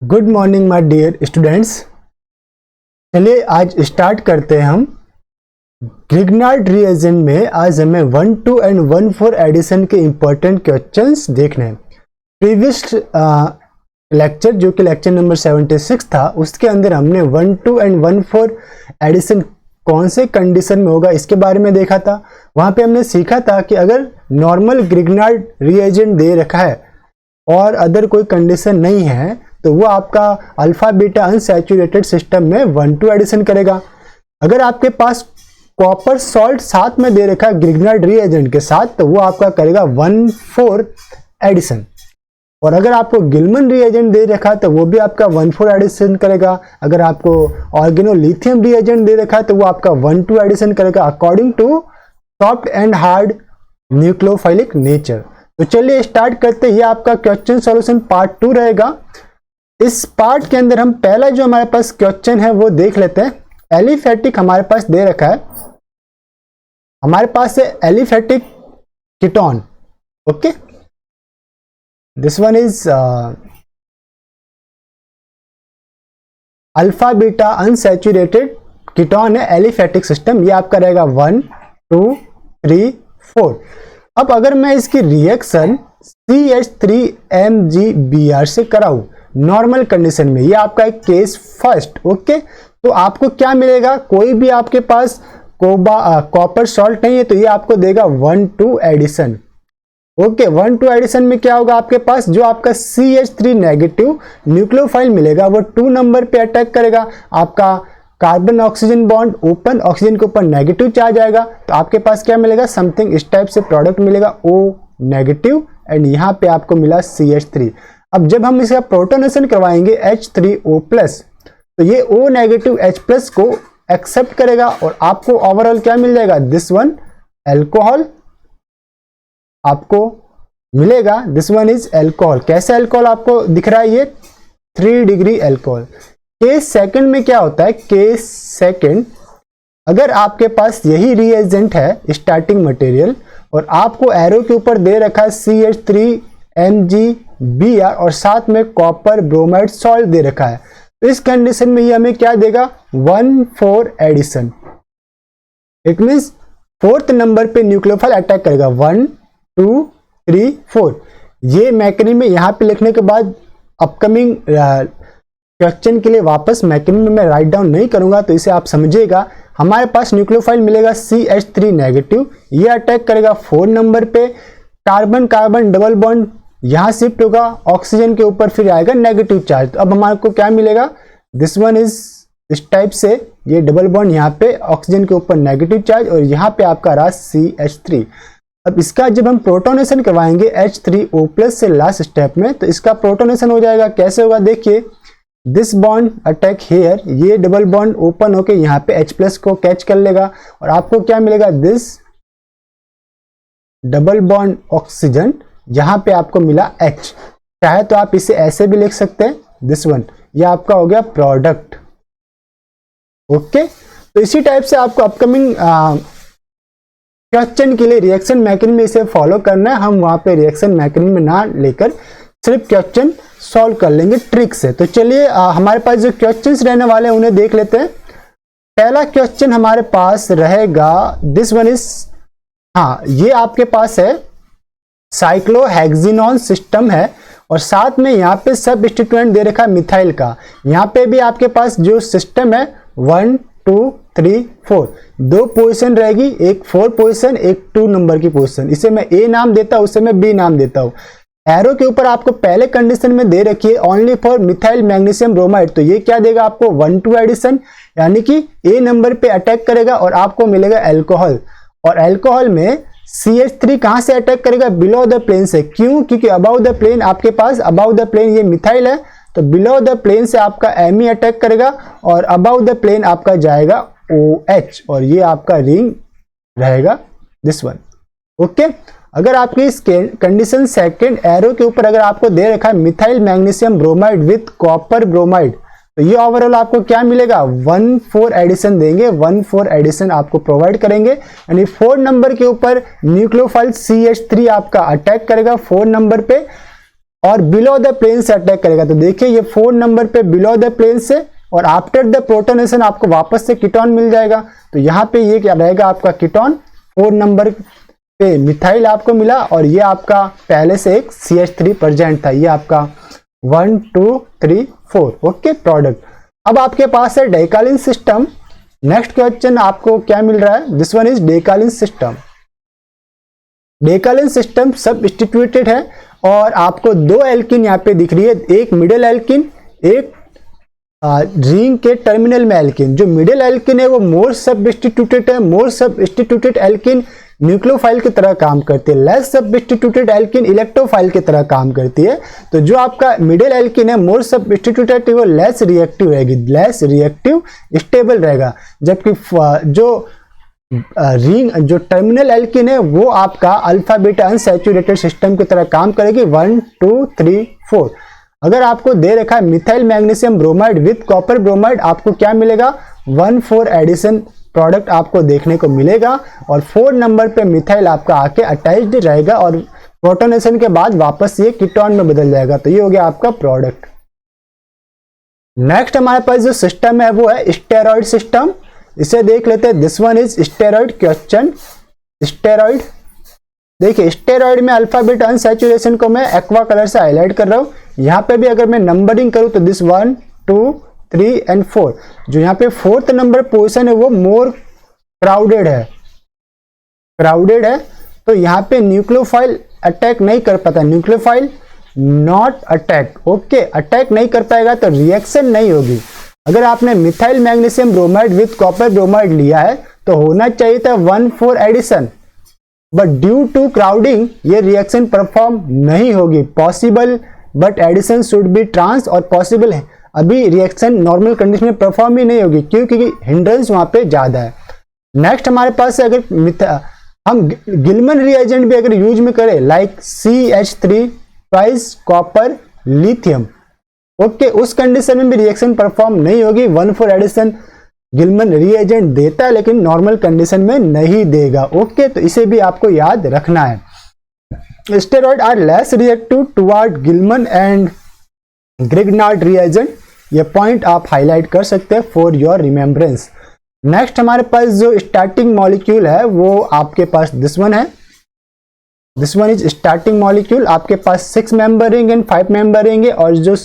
Good morning my dear students. चलिए आज start करते हैं हम ग्रिग्नार्ड रिएजेंट में। आज हमें 1-2 एंड 1-4 एडिशन के इंपॉर्टेंट क्वेश्चंस देखने हैं। प्रीवियस लेक्चर जो कि लेक्चर नंबर 76 था, उसके अंदर हमने 1-2 एंड 1-4 एडिशन कौन से कंडीशन में होगा इसके बारे में देखा था। वहां पे हमने सीखा था कि अगर नॉर्मल ग्रिग्नार्ड रिएजेंट दे रखा है और अदर कोई कंडीशन नहीं है तो वो आपका अल्फा बीटा अनसैचुरेटेड सिस्टम में 1-2 एडिशन करेगा। अगर आपके पास कॉपर सॉल्ट साथ में दे रखा है ग्रिग्नार्ड रिएजेंट के साथ तो वो आपका करेगा 1-4 एडिशन। और अगर आपको गिलमन रिएजेंट दे रखा है तो वो भी आपका 1-4 एडिशन करेगा। अगर आपको ऑर्गेनोलिथियम रिएजेंट दे रखा है तो वो आपका 1-2 एडिशन करेगा according to soft and hard nucleophilic nature. तो चलिए स्टार्ट करते हैं। ये आपका क्वेश्चन सॉल्यूशन पार्ट 2 रहेगा। इस पार्ट के अंदर हम पहला जो हमारे पास क्वेश्चन है वो देख लेते हैं। एलिफेटिक हमारे पास दे रखा है, हमारे पास है aliphatic ketone. Okay, this one is alpha beta unsaturated ketone है, एलिफेटिक सिस्टम। ये आपका रहेगा 1, 2, 3, 4। अब अगर मैं इसकी रिएक्शन CH3MgBr से कराऊं नॉर्मल कंडीशन में, ये आपका एक केस फर्स्ट। ओके, तो आपको क्या मिलेगा? कोई भी आपके पास कॉपर सॉल्ट नहीं है तो ये आपको देगा 1-2 एडिशन। ओके, 1-2 एडिशन में क्या होगा? आपके पास जो आपका CH3 नेगेटिव न्यूक्लियोफाइल मिलेगा वो 2 नंबर पे अटैक करेगा। आपका carbon oxygen bond open, oxygen के ऊपर नेगेटिव चार्ज आएगा तो आपके पास क्या मिलेगा? समथिंग इस टाइप से प्रोडक्ट मिलेगा O नेगेटिव एंड यहाँ पे आपको मिला CH3। अब जब हम इसका प्रोटोनेशन करवाएंगे H3O+, तो ये O नेगेटिव H+ को एक्सेप्ट करेगा और आपको ओवरऑल क्या मिल जाएगा? दिस वन एल्कोहल आपको मिलेगा। This one is alcohol. कैसे एल्कोहल आपको दिख रहा है? ये 3 डिग्री एल्कोहल। केस सेकंड में क्या होता है? केस सेकंड, अगर आपके पास यही रिएजेंट है स्टार्टिंग मटेरियल और आपको एरो के ऊपर दे रखा है CH3MgBr और साथ में कॉपर ब्रोमाइड सॉल्ट दे रखा है, तो इस कंडीशन में ये हमें क्या देगा? 1-4 addition. It means 4th number पे न्यूक्लियोफाइल अटैक करेगा। 1, 2, 3, 4। ये मैकेनिज्म यहाँ पे लिखने के बाद अपकमिंग क्वेश्चन के लिए वापस मैकेनिज्म में राइट डाउन नहीं करूंगा तो इसे आप समझिएगा। हमारे पास न्यूक्लियोफाइल मिलेगा CH3 नेगेटिव, ये अटैक करेगा 4 नंबर पे। कार्बन कार्बन डबल बॉन्ड यहां शिफ्ट होगा ऑक्सीजन के ऊपर, फिर आएगा नेगेटिव चार्ज। तो अब हमारे को क्या मिलेगा? दिस वन इज इस टाइप से, ये डबल बॉन्ड यहाँ पे ऑक्सीजन के ऊपर नेगेटिव चार्ज और यहाँ पे आपका रहा CH3। अब इसका जब हम प्रोटोनेशन करवाएंगे H3O+ से लास्ट स्टेप में तो इसका प्रोटोनेशन हो जाएगा। कैसे होगा? देखिए, दिस बॉन्ड अटैक हेयर, ये डबल बॉन्ड ओपन होके यहाँ पे H+ को कैच कर लेगा और आपको क्या मिलेगा? दिस डबल बॉन्ड ऑक्सीजन, यहां पे आपको मिला H। चाहे तो आप इसे ऐसे भी लिख सकते हैं, दिस वन, ये आपका हो गया प्रोडक्ट। ओके, तो इसी टाइप से आपको अपकमिंग क्वेश्चन के लिए रिएक्शन मैकेनिज्म में इसे फॉलो करना है। हम वहां पे रिएक्शन मैकेनिज्म में ना लेकर सिर्फ क्वेश्चन सॉल्व कर लेंगे ट्रिक से। तो चलिए हमारे पास जो क्वेश्चंस रहने वाले हैं उन्हें देख लेते हैं। पहला क्वेश्चन हमारे पास रहेगा, दिस वन इज, हाँ, ये आपके पास है साइक्लोहेक्सिनोन सिस्टम है और साथ में यहाँ पे सबस्टिट्यूएंट दे रखा है मिथाइल का। यहाँ पे भी आपके पास जो सिस्टम है 1, 2, 3, 4 2 पोजीशन रहेगी, एक 4 पोजीशन, एक 2 नंबर की पोजीशन। इसे मैं A नाम देता हूँ, उसे मैं B नाम देता हूँ। एरो के ऊपर आपको पहले कंडीशन में दे रखी है only for methyl magnesium bromide, तो ये क्या देगा आपको? 1-2 एडिशन, यानी कि A नंबर पे अटैक करेगा और आपको मिलेगा एल्कोहल। और एल्कोहल में CH3 कहां से अटैक करेगा? बिलो द प्लेन से। क्यों? क्योंकि अबाउ द प्लेन आपके पास, अबाउ द प्लेन ये मिथाइल है तो बिलो द प्लेन से आपका Me अटैक करेगा और अबाउ द प्लेन आपका जाएगा OH और ये आपका रिंग रहेगा, दिस वन। ओके, अगर आपकी इस कंडीशन सेकंड एरो के ऊपर अगर आपको दे रखा है methyl magnesium bromide with copper bromide, तो ये ओवरऑल आपको क्या मिलेगा? 1-4 एडिशन देंगे, 1-4 एडिशन आपको प्रोवाइड करेंगे। यानी 4 नंबर के ऊपर न्यूक्लियोफाइल CH3 आपका अटैक करेगा 4 नंबर पे और बिलो द प्लेन से अटैक करेगा। तो देखिए ये 4 नंबर पे बिलो द प्लेन से और आफ्टर द प्रोटोनेशन आपको वापस से कीटोन मिल जाएगा। तो यहाँ पे ये क्या रहेगा आपका कीटोन, 4 नंबर पे मिथाइल आपको मिला और ये आपका पहले से एक CH3 प्रेजेंट था। ये आपका 1 2 3 4 ओके प्रोडक्ट। अब आपके पास है डेकालिन सिस्टम। नेक्स्ट क्वेश्चन आपको क्या मिल रहा है, this one is decalin system. Decalin system substituted है और आपको 2 एल्किन यहाँ पे दिख रही है, एक मिडिल एल्किन, एक रिंग के टर्मिनल में एल्किन। जो मिडिल एल्किन है वो मोर सबस्टिट्यूटेड है। मोर सबस्टिट्यूटेड एल्किन न्यूक्लियोफाइल की तरह काम करती है, लेस सबस्टिट्यूटेड एल्किन इलेक्ट्रोफाइल की तरह काम करती है। तो जो आपका मिडिल एल्किन है मोर सबस्टिट्यूटेड वो लेस रिएक्टिव रहेगी, लेस रिएक्टिव स्टेबल रहेगा, जबकि जो रिंग जो टर्मिनल एल्किन है वो आपका अल्फा बीटा अनसैचुरेटेड सिस्टम की तरह काम करेगी 1 2 3 4। अगर आपको दे रखा है methyl magnesium bromide with copper bromide, आपको क्या मिलेगा 1,4 एडिशन प्रोडक्ट आपको देखने को मिलेगा और 4 नंबर पे मिथाइल आपका आके अटैच्ड रहेगा और प्रोटोनेशन के बाद वापस ये कीटोन में बदल जाएगा। तो ये हो गया आपका प्रोडक्ट। नेक्स्ट हमारे पास जो सिस्टम है वो है स्टेरॉइड सिस्टम। इसे देख लेते हैं, this one is steroid question. Steroid देखिए, स्टेरॉइड में अल्फा बीटा अनसैचुरेशन को मैं एक्वा कलर से हाईलाइट कर रहा हूं। यहाँ पे भी अगर मैं नंबरिंग करूं तो दिस 1 2 3 एंड 4, जो यहाँ पे 4th नंबर पोजीशन है वो मोर क्राउडेड है, क्राउडेड है। तो यहाँ पे न्यूक्लियोफाइल अटैक नहीं कर पाता, nucleophile not attack, okay attack नहीं कर पाएगा तो रिएक्शन नहीं होगी। अगर आपने methyl magnesium bromide with copper bromide लिया है तो होना चाहिए था 1,4 addition, but due to crowding ये रिएक्शन परफॉर्म नहीं होगी। Possible but addition should be trans और पॉसिबल है, अभी रिएक्शन नॉर्मल कंडीशन में परफॉर्म ही नहीं होगी क्योंकि हिंड्रेंस वहां पे ज्यादा है। नेक्स्ट हमारे पास अगर हम गिलमन रिएजेंट भी अगर यूज में करें like CH3 twice copper lithium, okay उस कंडीशन में भी रिएक्शन परफॉर्म नहीं होगी। 1,4 एडिशन गिलमन रिएजेंट देता है लेकिन नॉर्मल कंडीशन में नहीं देगा, ओके तो इसे भी आपको याद रखना है। Steroid are less reactive toward Gilman and Grignard reagent, ये पॉइंट आप हाईलाइट कर सकते हैं फॉर योर रिमेम्बरेंस। नेक्स्ट हमारे पास जो स्टार्टिंग मॉलिक्यूल है वो आपके पास दिस वन है, this one is starting molecule. आपके पास 6 member ring and 5 member ring है और जो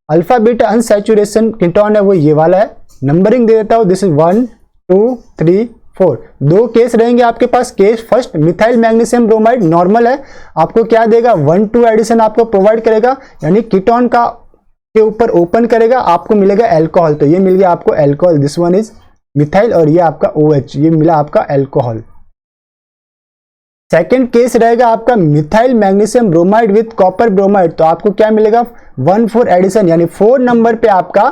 अल्फा बीटा अनसैचुरेशन कीटोन है वो ये वाला है। नंबरिंग दे देता हूं, दिस इज 1 2 3 4। 2 केस रहेंगे आपके पास। Case first methyl magnesium bromide normal है, आपको क्या देगा 1 2 एडिशन आपको प्रोवाइड करेगा, यानी कीटोन का के ऊपर ओपन करेगा, आपको मिलेगा अल्कोहल। तो ये मिल गया आपको alcohol, this one is methyl और ये आपका OH, ये मिला आपका अल्कोहल। सेकेंड केस रहेगा आपका methyl magnesium bromide with copper bromide, तो आपको क्या मिलेगा 1,4 एडिशन, यानी 4 नंबर पे आपका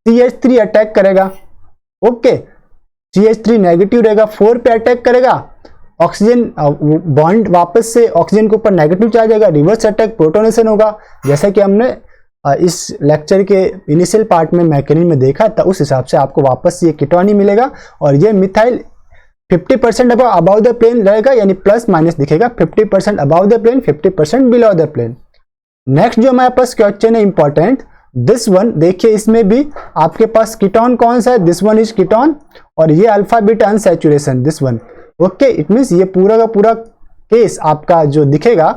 CH3 अटैक करेगा, ओके CH3 नेगेटिव रहेगा, 4 पे अटैक करेगा, ऑक्सीजन बॉन्ड वापस से ऑक्सीजन के ऊपर नेगेटिव चार्ज आएगा, रिवर्स अटैक प्रोटोनेशन होगा, जैसा कि हमने इस लेक्चर के इनिशियल पार्ट में मैकेनिज्म में देखा था। उस हिसाब से आपको वापस ये कीटोन ही मिलेगा और ये मिथाइल 50% अबाउ द प्लेन रहेगा, यानी प्लस माइनस दिखेगा, 50% about the plane 50% below the plane. Next जो हमारे पास क्वेश्चन है इंपॉर्टेंट, दिस वन देखिए, इसमें भी आपके पास कीटोन कौन सा है, दिस वन इज कीटोन और ये alpha beta unsaturation this one, okay it means ये पूरा का पूरा केस आपका जो दिखेगा,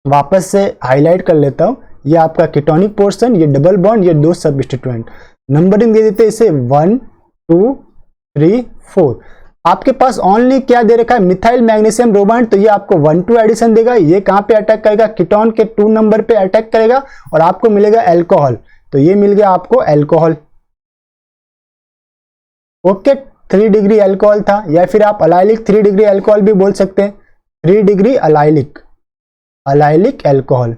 वापस से हाईलाइट कर लेता हूं, ये आपका कीटोनिक पोर्शन, ये डबल बॉन्ड, ये 2 सबस्टिट्यूएंट। नंबरिंग दे देते हैं इसे 1 2 3 4। आपके पास ओनली क्या दे रखा है मिथाइल मैग्नीशियम ब्रोमाइड, तो ये आपको 1 2 एडिशन देगा, ये कहां पे अटैक करेगा कीटोन के 2 नंबर पे अटैक करेगा और आपको मिलेगा अल्कोहल, तो ये मिल गया आपको अल्कोहल, ओके 3 डिग्री अल्कोहल था, या फिर आप अलाइलिक 3 डिग्री अल्कोहल भी बोल सकते हैं, 3 डिग्री अलाइलिक अल्कोहल।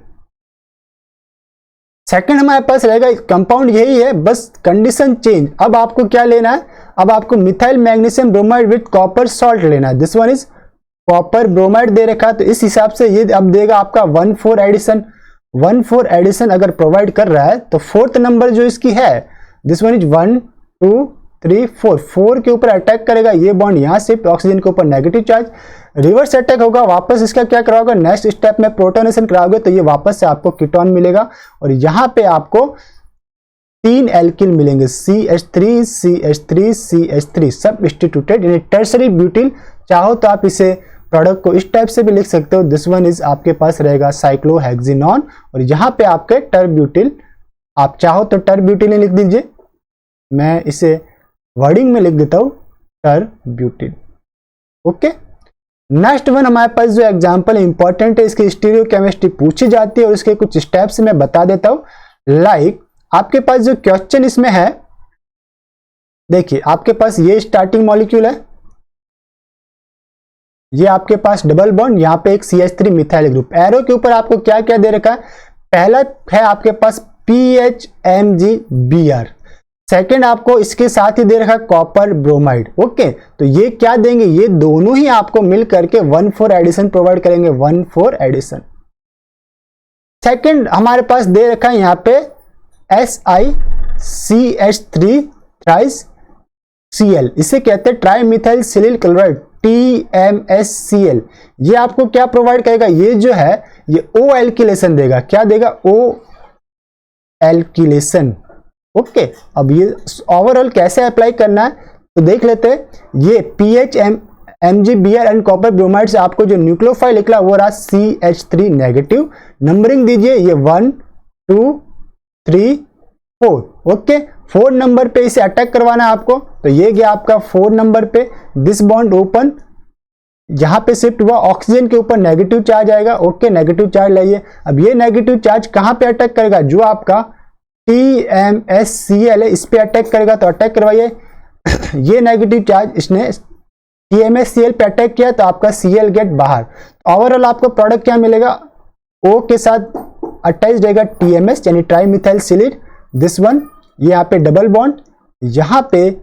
सेकंड हमारे पास रहेगा कंपाउंड यही है, बस कंडीशन चेंज। अब आपको क्या लेना है, अब आपको methyl magnesium bromide with copper salt लेना है, this one is copper bromide दे रखा है, तो इस हिसाब से ये अब देगा आपका 1,4 एडिशन। 1,4 एडिशन अगर प्रोवाइड कर रहा है तो 4th नंबर जो इसकी है, दिस वन इज 1 2 3 4 4 के ऊपर अटैक करेगा, ये बॉन्ड यहाँ से ऑक्सीजन के ऊपर नेगेटिव चार्ज, रिवर्स अटैक होगा, वापस इसका क्या कराओगे, नेक्स्ट स्टेप में प्रोटोनेशन कराओगे तो ये वापस से आपको कीटोन मिलेगा और यहाँ पे आपको 3 एल्किल मिलेंगे, CH3 CH3 CH3 सब्स्टिट्यूटेड यानी टर्सरी ब्यूटिल। चाहो तो आप इसे प्रोडक्ट को इस टाइप से भी लिख सकते हो, दिस वन इज आपके पास रहेगा साइक्लोहेक्सिनॉन और यहाँ पे आपके टर्ब्यूटिल, आप चाहो तो टर्ब्यूटिल लिख दीजिए, मैं इसे वर्डिंग में लिख देता हूं टर्ब्यूटिल। ओके, नेक्स्ट वन हमारे पास जो एग्जांपल इंपॉर्टेंट है, इसकी स्टीरियोकेमिस्ट्री पूछी जाती है और इसके कुछ स्टेप्स मैं बता देता हूं। लाइक आपके पास जो क्वेश्चन इसमें है, देखिए आपके पास ये स्टार्टिंग मॉलिक्यूल है, ये आपके पास डबल बॉन्ड, यहाँ पे एक CH3 मिथाइल ग्रुप, एरो के ऊपर आपको क्या क्या दे रखा है, पहला है आपके पास PHMgBr, सेकेंड आपको इसके साथ ही दे रखा है कॉपर ब्रोमाइड। ओके, तो ये क्या देंगे, ये दोनों ही आपको मिल करके 1,4 एडिशन प्रोवाइड करेंगे, 1,4 एडिशन। सेकेंड हमारे पास दे रखा है यहाँ पे SiCH3 थ्राइस Cl, इसे कहते हैं ट्राई मिथाइल सिलिल क्लोराइड, TMSCl। ये आपको क्या प्रोवाइड करेगा, ये जो है ये O एल्किलेशन देगा, क्या देगा, O एल्किलेशन। ओके, अब ये ओवरऑल कैसे अप्लाई करना है तो देख लेते हैं। ये PHMgBr एंड कॉपर ब्रोमाइड से आपको जो न्यूक्लियोफाइल निकला वो रहा CH3 नेगेटिव, नंबरिंग दीजिए, ये 1 2 3 4। ओके, 4 नंबर पे इसे अटैक करवाना है आपको, तो ये गया आपका 4 नंबर पे, दिस बॉन्ड ओपन, यहां पे शिफ्ट हुआ, ऑक्सीजन के ऊपर नेगेटिव चार्ज आएगा। ओके, नेगेटिव चार्ज लाइए, अब ये नेगेटिव चार्ज कहां पे अटैक करेगा, जो आपका TMSCl है इस पे अटैक करेगा, तो अटैक करवाइए। ये नेगेटिव चार्ज इसने TMSCl पे अटैक किया तो आपका Cl गेट बाहर, ओवरऑल आपको प्रोडक्ट क्या मिलेगा, O के साथ अटैच रहेगा TMS यानी tri methyl psyllid, this one, ये यहाँ पे डबल बॉन्ड, यहाँ पे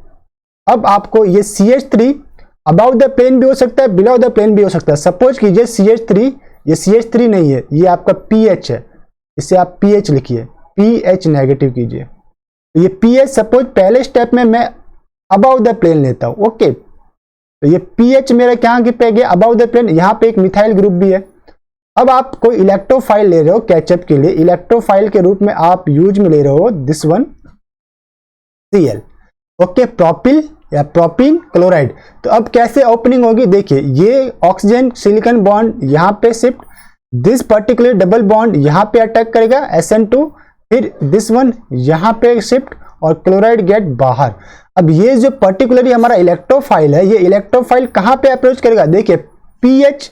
अब आपको ये CH3 अबाउ द प्लेन भी हो सकता है, बिलो द प्लेन भी हो सकता है। सपोज कीजिए CH3, ये CH3 नहीं है, ये आपका PH है, इसे आप PH लिखिए, PH नेगेटिव कीजिए, तो ये PH सपोज पहले स्टेप में मैं अबाउ द प्लेन लेता हूं। ओके, तो ये PH मेरा क्या पे गया, अबाउ द प्लेन, यहाँ पे एक मिथाइल ग्रुप भी है। अब आप कोई इलेक्ट्रोफाइल ले रहे हो कैचअप के लिए, इलेक्ट्रोफाइल के रूप में आप यूज में ले रहे हो this one Cl। Okay, propyl या प्रोपीन क्लोराइड, तो अब कैसे ओपनिंग होगी, देखिए ये ऑक्सीजन सिलिकॉन बॉन्ड यहाँ पे shift, this particular double bond यहाँ पे अटैक करेगा SN2, फिर दिस वन यहाँ पे शिफ्ट और क्लोराइड गेट बाहर। अब ये जो पर्टिकुलरली हमारा इलेक्ट्रोफाइल है, ये इलेक्ट्रोफाइल कहाँ पे अप्रोच करेगा, देखिए PH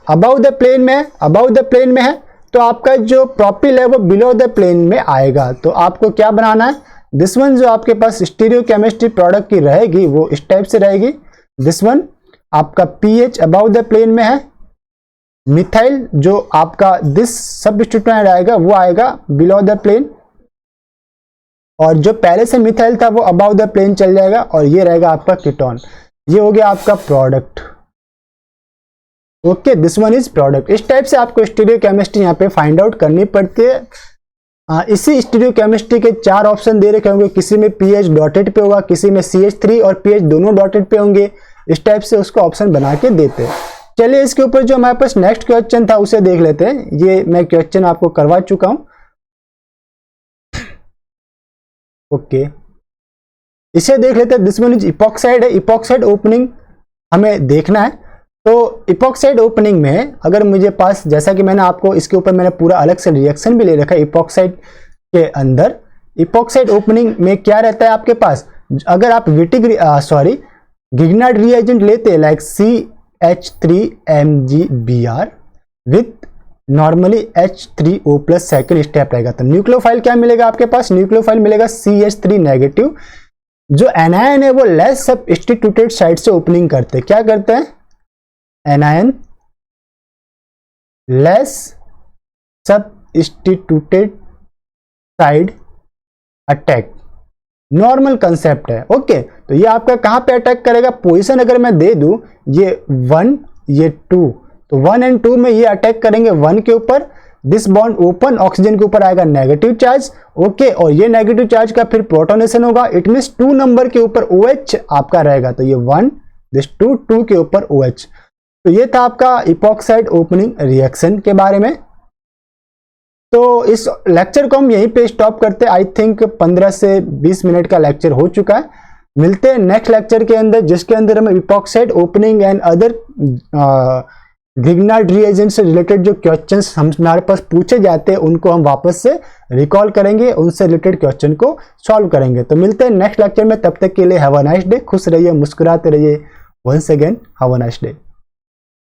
अबाउ द प्लेन में, अबाउ द प्लेन में है, तो आपका जो प्रोपिल है वो बिलो द प्लेन में आएगा। तो आपको क्या बनाना है, दिस वन जो आपके पास स्टीरियोकेमिस्ट्री प्रोडक्ट की रहेगी वो इस टाइप से रहेगी, दिस वन आपका PH अबाउ द प्लेन में है, मिथाइल जो आपका दिस सब्स्टिट्यूएंट आएगा वो आएगा बिलो द प्लेन, और जो पहले से मिथाइल था वो अबाउ द प्लेन चल जाएगा और ये रहेगा आपका कीटोन। ये हो गया आपका product. Okay, this one is product. इस टाइप से आपको स्टीरियोकेमिस्ट्री यहाँ पे फाइंड आउट करनी पड़ती है। इसी स्टीरियोकेमिस्ट्री के 4 ऑप्शन दे रखे होंगे, किसी में PH डॉटेड पे होगा, किसी में CH3 और PH दोनों डॉटेड पे होंगे, इस टाइप से उसको ऑप्शन बना के देते हैं। चलिए इसके ऊपर जो हमारे पास नेक्स्ट क्वेश्चन था उसे देख लेते हैं। ये मैं क्वेश्चन आपको करवा चुका हूं। ओके, इसे देख लेते हैं, दिस वन इज इपॉक्साइड है, इपॉक्साइड ओपनिंग हमें देखना है। तो इपॉक्साइड ओपनिंग में अगर मुझे पास, जैसा कि मैंने आपको इसके ऊपर मैंने पूरा अलग से रिएक्शन भी ले रखा है इपॉक्साइड के अंदर, इपॉक्साइड ओपनिंग में क्या रहता है आपके पास, अगर आप गिग्नार्ड रिएजेंट लेते हैं like CH3MgBr with normally H3O plus second step रहेगा, तो न्यूक्लियोफाइल क्या मिलेगा आपके पास, न्यूक्लियोफाइल मिलेगा CH3 नेगेटिव। जो एनायन है वो लेस सब्स्टिट्यूटेड साइड से ओपनिंग करते हैं, क्या करते हैं, anion less substituted side attack, normal concept है। ओके, तो ये आपका कहां पे अटैक करेगा, पोजीशन अगर मैं दे दूं, ये 1 ये 2, तो 1 और 2 में ये अटैक करेंगे 1 के ऊपर, दिस बॉन्ड ओपन, ऑक्सीजन के ऊपर आएगा नेगेटिव चार्ज, ओके, और ये नेगेटिव चार्ज का फिर प्रोटोनेशन होगा, इट मीन्स 2 नंबर के ऊपर OH आपका रहेगा, तो ये 1, दिस 2, 2 के ऊपर OH। तो ये था आपका इपॉक्साइड ओपनिंग रिएक्शन के बारे में। तो इस लेक्चर को हम यहीं पे स्टॉप करते हैं। आई थिंक 15 से 20 मिनट का लेक्चर हो चुका है। मिलते हैं नेक्स्ट लेक्चर के अंदर, जिसके अंदर हम epoxide opening and other Grignard reagent से रिलेटेड जो क्वेश्चंस हमारे पास पूछे जाते हैं उनको हम वापस से रिकॉल करेंगे, उनसे रिलेटेड क्वेश्चन को सॉल्व करेंगे। तो मिलते हैं नेक्स्ट लेक्चर में, तब तक के लिए हैव अ नाइस डे। खुश रहिए, मुस्कुराते रहिए। Once again have a nice day.